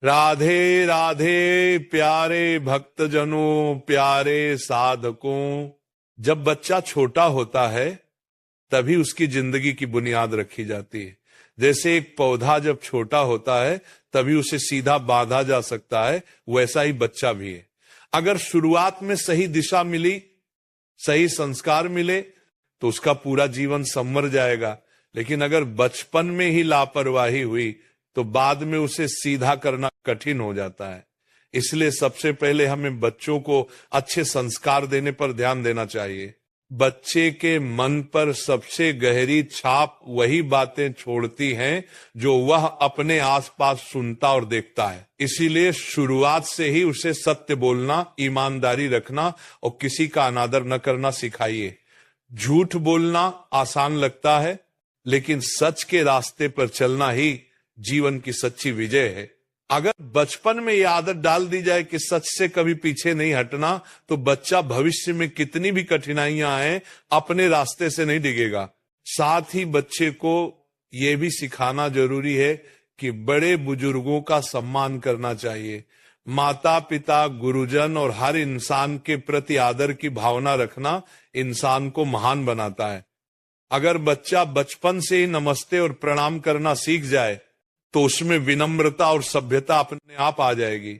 राधे राधे प्यारे भक्तजनों, प्यारे साधकों। जब बच्चा छोटा होता है तभी उसकी जिंदगी की बुनियाद रखी जाती है। जैसे एक पौधा जब छोटा होता है तभी उसे सीधा बांधा जा सकता है, वैसा ही बच्चा भी है। अगर शुरुआत में सही दिशा मिली, सही संस्कार मिले तो उसका पूरा जीवन संवर जाएगा। लेकिन अगर बचपन में ही लापरवाही हुई तो बाद में उसे सीधा करना कठिन हो जाता है। इसलिए सबसे पहले हमें बच्चों को अच्छे संस्कार देने पर ध्यान देना चाहिए। बच्चे के मन पर सबसे गहरी छाप वही बातें छोड़ती हैं जो वह अपने आसपास सुनता और देखता है। इसीलिए शुरुआत से ही उसे सत्य बोलना, ईमानदारी रखना और किसी का अनादर न करना सिखाइए। झूठ बोलना आसान लगता है, लेकिन सच के रास्ते पर चलना ही जीवन की सच्ची विजय है। अगर बचपन में यह आदत डाल दी जाए कि सच से कभी पीछे नहीं हटना, तो बच्चा भविष्य में कितनी भी कठिनाइयां आए अपने रास्ते से नहीं डिगेगा। साथ ही बच्चे को यह भी सिखाना जरूरी है कि बड़े बुजुर्गों का सम्मान करना चाहिए। माता पिता, गुरुजन और हर इंसान के प्रति आदर की भावना रखना इंसान को महान बनाता है। अगर बच्चा बचपन से ही नमस्ते और प्रणाम करना सीख जाए तो उसमें विनम्रता और सभ्यता अपने आप आ जाएगी।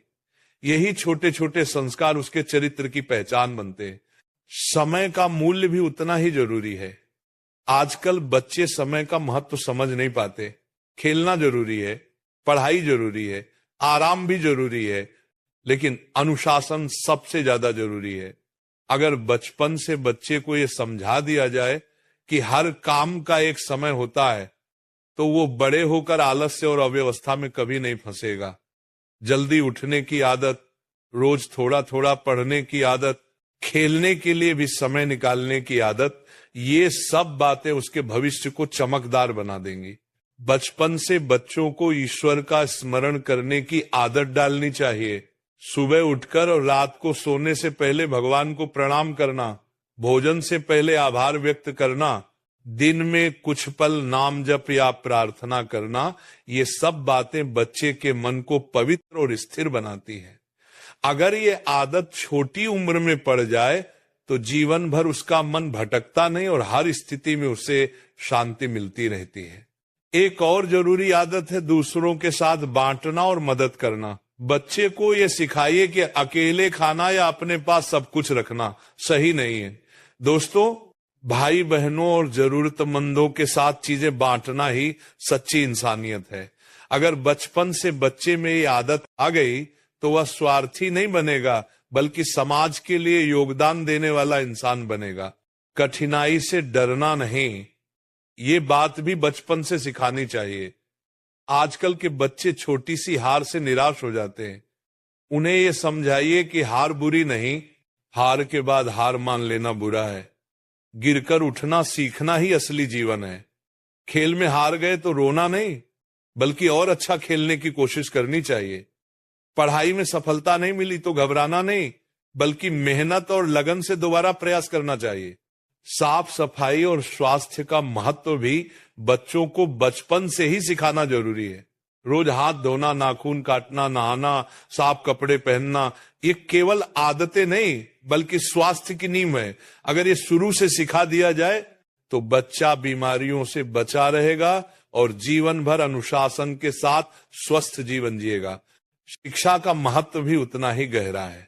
यही छोटे छोटे संस्कार उसके चरित्र की पहचान बनते हैं। समय का मूल्य भी उतना ही जरूरी है। आजकल बच्चे समय का महत्व समझ नहीं पाते। खेलना जरूरी है, पढ़ाई जरूरी है, आराम भी जरूरी है, लेकिन अनुशासन सबसे ज्यादा जरूरी है। अगर बचपन से बच्चे को यह समझा दिया जाए कि हर काम का एक समय होता है, तो वो बड़े होकर आलस्य और अव्यवस्था में कभी नहीं फंसेगा। जल्दी उठने की आदत, रोज थोड़ा थोड़ा पढ़ने की आदत, खेलने के लिए भी समय निकालने की आदत, ये सब बातें उसके भविष्य को चमकदार बना देंगी। बचपन से बच्चों को ईश्वर का स्मरण करने की आदत डालनी चाहिए। सुबह उठकर और रात को सोने से पहले भगवान को प्रणाम करना, भोजन से पहले आभार व्यक्त करना, दिन में कुछ पल नाम जप या प्रार्थना करना, ये सब बातें बच्चे के मन को पवित्र और स्थिर बनाती हैं। अगर ये आदत छोटी उम्र में पड़ जाए तो जीवन भर उसका मन भटकता नहीं और हर स्थिति में उसे शांति मिलती रहती है। एक और जरूरी आदत है दूसरों के साथ बांटना और मदद करना। बच्चे को ये सिखाइए कि अकेले खाना या अपने पास सब कुछ रखना सही नहीं है। दोस्तों, भाई बहनों और जरूरतमंदों के साथ चीजें बांटना ही सच्ची इंसानियत है। अगर बचपन से बच्चे में ये आदत आ गई तो वह स्वार्थी नहीं बनेगा, बल्कि समाज के लिए योगदान देने वाला इंसान बनेगा। कठिनाई से डरना नहीं, ये बात भी बचपन से सिखानी चाहिए। आजकल के बच्चे छोटी सी हार से निराश हो जाते हैं। उन्हें ये समझाइए कि हार बुरी नहीं, हार के बाद हार मान लेना बुरा है। गिरकर उठना सीखना ही असली जीवन है। खेल में हार गए तो रोना नहीं, बल्कि और अच्छा खेलने की कोशिश करनी चाहिए। पढ़ाई में सफलता नहीं मिली तो घबराना नहीं, बल्कि मेहनत और लगन से दोबारा प्रयास करना चाहिए। साफ सफाई और स्वास्थ्य का महत्व भी बच्चों को बचपन से ही सिखाना जरूरी है। रोज हाथ धोना, नाखून काटना, नहाना, साफ कपड़े पहनना, ये केवल आदतें नहीं बल्कि स्वास्थ्य की नींव है। अगर ये शुरू से सिखा दिया जाए तो बच्चा बीमारियों से बचा रहेगा और जीवन भर अनुशासन के साथ स्वस्थ जीवन जिएगा। शिक्षा का महत्व भी उतना ही गहरा है।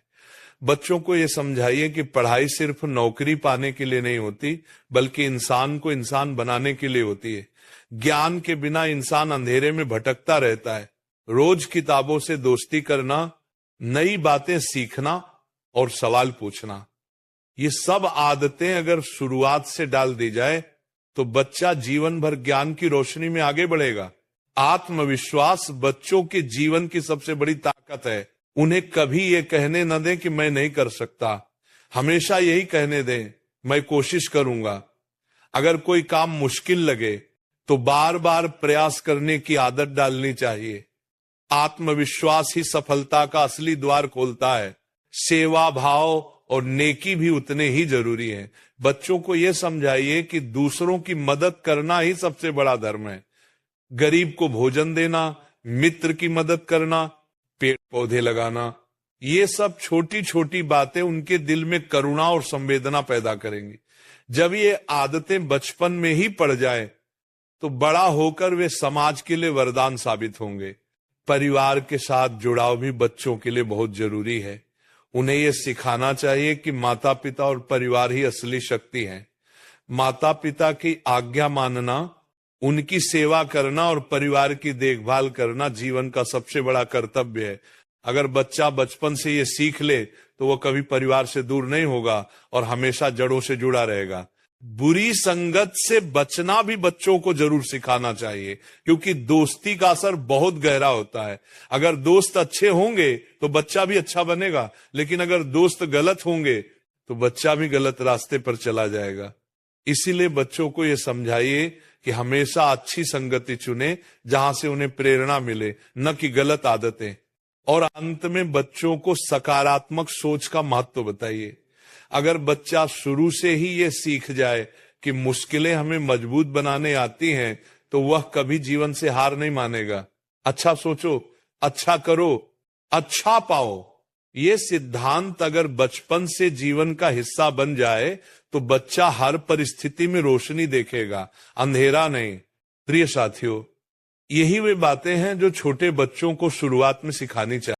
बच्चों को ये समझाइए कि पढ़ाई सिर्फ नौकरी पाने के लिए नहीं होती, बल्कि इंसान को इंसान बनाने के लिए होती है। ज्ञान के बिना इंसान अंधेरे में भटकता रहता है। रोज किताबों से दोस्ती करना, नई बातें सीखना और सवाल पूछना, ये सब आदतें अगर शुरुआत से डाल दी जाए तो बच्चा जीवन भर ज्ञान की रोशनी में आगे बढ़ेगा। आत्मविश्वास बच्चों के जीवन की सबसे बड़ी ताकत है। उन्हें कभी ये कहने न दें कि मैं नहीं कर सकता, हमेशा यही कहने दें, मैं कोशिश करूंगा। अगर कोई काम मुश्किल लगे तो बार बार प्रयास करने की आदत डालनी चाहिए। आत्मविश्वास ही सफलता का असली द्वार खोलता है। सेवा भाव और नेकी भी उतने ही जरूरी है। बच्चों को यह समझाइए कि दूसरों की मदद करना ही सबसे बड़ा धर्म है। गरीब को भोजन देना, मित्र की मदद करना, पेड़ पौधे लगाना, ये सब छोटी छोटी बातें उनके दिल में करुणा और संवेदना पैदा करेंगी। जब ये आदतें बचपन में ही पड़ जाए तो बड़ा होकर वे समाज के लिए वरदान साबित होंगे। परिवार के साथ जुड़ाव भी बच्चों के लिए बहुत जरूरी है। उन्हें यह सिखाना चाहिए कि माता पिता और परिवार ही असली शक्ति है। माता पिता की आज्ञा मानना, उनकी सेवा करना और परिवार की देखभाल करना जीवन का सबसे बड़ा कर्तव्य है। अगर बच्चा बचपन से ये सीख ले तो वो कभी परिवार से दूर नहीं होगा और हमेशा जड़ों से जुड़ा रहेगा। बुरी संगत से बचना भी बच्चों को जरूर सिखाना चाहिए, क्योंकि दोस्ती का असर बहुत गहरा होता है। अगर दोस्त अच्छे होंगे तो बच्चा भी अच्छा बनेगा, लेकिन अगर दोस्त गलत होंगे तो बच्चा भी गलत रास्ते पर चला जाएगा। इसीलिए बच्चों को यह समझाइए कि हमेशा अच्छी संगति चुने जहां से उन्हें प्रेरणा मिले, न कि गलत आदतें। और अंत में बच्चों को सकारात्मक सोच का महत्व बताइए। अगर बच्चा शुरू से ही ये सीख जाए कि मुश्किलें हमें मजबूत बनाने आती हैं, तो वह कभी जीवन से हार नहीं मानेगा। अच्छा सोचो, अच्छा करो, अच्छा पाओ, ये सिद्धांत अगर बचपन से जीवन का हिस्सा बन जाए तो बच्चा हर परिस्थिति में रोशनी देखेगा, अंधेरा नहीं। प्रिय साथियों, यही वे बातें हैं जो छोटे बच्चों को शुरुआत में सिखानी चाहिए।